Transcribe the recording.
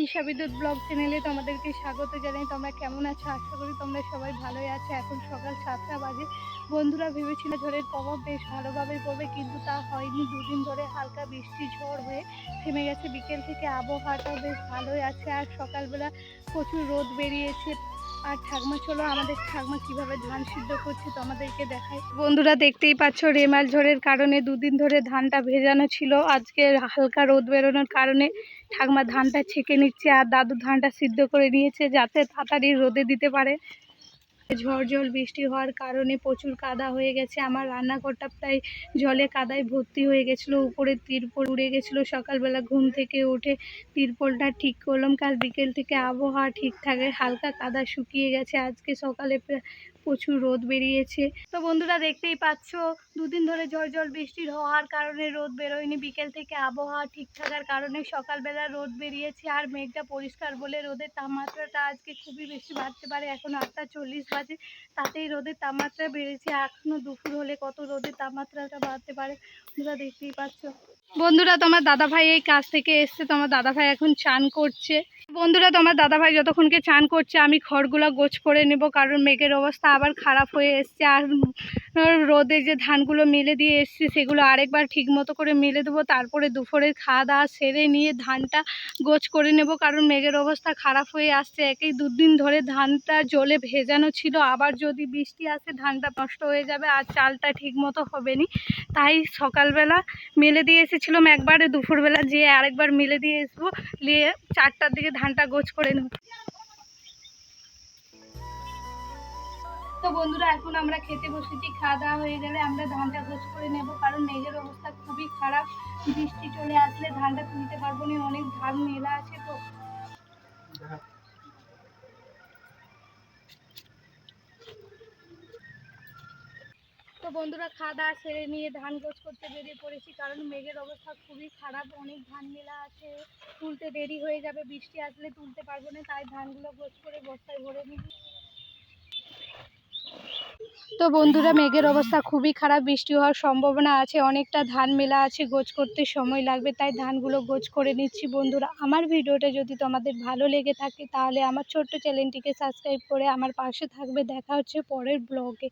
নিশা বিদ্যুৎ ব্লগ চ্যানেলে তোমাদেরকে স্বাগত জানাই। তোমরা কেমন আছো? আশা করি তোমরা সবাই ভালোই আছো। এখন সকাল 7টা বাজে। বন্ধুরা ভেবেছিল ঝড়ের প্রভাব বেশ ভালোভাবে পড়বে, কিন্তু তা হয়নি। দুদিন ধরে হালকা বৃষ্টি ঝড় হয়ে থেমে গেছে। বিকেল থেকে আবহাওয়াটাও বেশ ভালোই আছে, আর সকালবেলা প্রচুর রোদ বেরিয়েছে। আর ঠাকমা, চলো আমাদের ঠাকমা কিভাবে ধান সিদ্ধ করছে তোমাদেরকে দেখাই। বন্ধুরা দেখতেই পাচ্ছ, রেমাল ঝড়ের কারণে দুদিন ধরে ধানটা ভেজানো ছিল। আজকে হালকা রোদ বেরোনোর কারণে ঠাকমা ধানটা ছেঁকে নিচ্ছে, আর দাদু ধানটা সিদ্ধ করে নিয়েছে যাতে তাড়াতাড়ি রোদে দিতে পারে। ঝড় জল বৃষ্টি হওয়ার কারণে প্রচুর কাদা হয়ে গেছে। আমার রান্নাঘরটা প্রায় জলে কাদায় ভর্তি হয়ে গেছিলো। উপরে তিরপল উড়ে গেছিলো। সকালবেলা ঘুম থেকে উঠে তিরপলটা ঠিক করলাম। কাল বিকেল থেকে আবহাওয়া ঠিক থাকে, হালকা কাদা শুকিয়ে গেছে। আজকে সকালে প্রচুর রোদ বেরিয়েছে। তো বন্ধুরা দেখতেই পাচ্ছ, দুদিন ধরে ঝড় জল বৃষ্টির হওয়ার কারণে রোদ বেরোয়নি। বিকেল থেকে আবহাওয়া ঠিক থাকার কারণে সকালবেলা রোদ বেরিয়েছে, আর মেঘটা পরিষ্কার বলে রোদের তাপমাত্রাটা আজকে খুবই বেশি বাড়তে পারে। এখন 8টা 40 বাজে, তাতেই রোদের তাপমাত্রা বেড়েছে। এখনো দুপুর হলে কত রোদের তাপমাত্রাটা বাড়তে পারে তোমরা দেখতেই পাচ্ছ। বন্ধুরা তোমার দাদাভাই এই কাজ থেকে এসছে, তোমার দাদাভাই এখন চান করছে। বন্ধুরা তোমার দাদাভাই যতক্ষণকে চান করছে আমি খড়গুলো গোছ করে নেব, কারণ মেঘের অবস্থা আবার খারাপ হয়ে এসছে। আর রোদে যে ধানগুলো মেলে দিয়ে এসছে সেগুলো আরেকবার ঠিক মতো করে মেলে দেবো। তারপরে দুপুরের খাওয়া দাওয়া সেরে নিয়ে ধানটা গোছ করে নেব, কারণ মেঘের অবস্থা খারাপ হয়ে আসছে। একেই দুদিন ধরে ধানটা জলে ভেজানো ছিল, আবার যদি বৃষ্টি আসে ধানটা নষ্ট হয়ে যাবে আর চালটা ঠিক মতো হবে না। তাই সকালবেলা মেলে দিয়ে এসেছিলাম একবারে, দুপুরবেলা যেয়ে আরেকবার মেলে দিয়ে আসবো, নিয়ে 4টার দিকে ধানটা গোছ করে নেব। তো বন্ধুরা এখন আমরা খেতে বসেছি। খাওয়া দাওয়া হয়ে গেলে আমরা ধানটা গোছ করে নেব, কারণ মেঘের অবস্থা খুবই খারাপ। বৃষ্টি চলে আসলে ধানটা তুলতে পারবো না, অনেক ধান মেলা আছে। তো বন্ধুরা খাওয়া দাওয়া সেরে নিয়ে ধান গোছ করতে বেরিয়ে পড়েছি, কারণ মেঘের অবস্থা খুবই খারাপ, অনেক ধান মেলা আছে, তুলতে দেরি হয়ে যাবে। বৃষ্টি আসলে তুলতে পারবো না, তাই ধানগুলো গোছ করে বস্তায় ভরে নিব। তো বন্ধুরা মেঘের অবস্থা খুবই খারাপ, বৃষ্টি হওয়ার সম্ভাবনা আছে, অনেকটা ধান মেলা আছে, গোছ করতে সময় লাগবে, তাই ধানগুলো গোছ করে নিচ্ছি। বন্ধুরা আমার ভিডিওটা যদি তোমাদের ভালো লেগে থাকে তাহলে আমার ছোট্ট চ্যানেলটিকে সাবস্ক্রাইব করে আমার পাশে থাকবে। দেখা হচ্ছে পরের ব্লগে।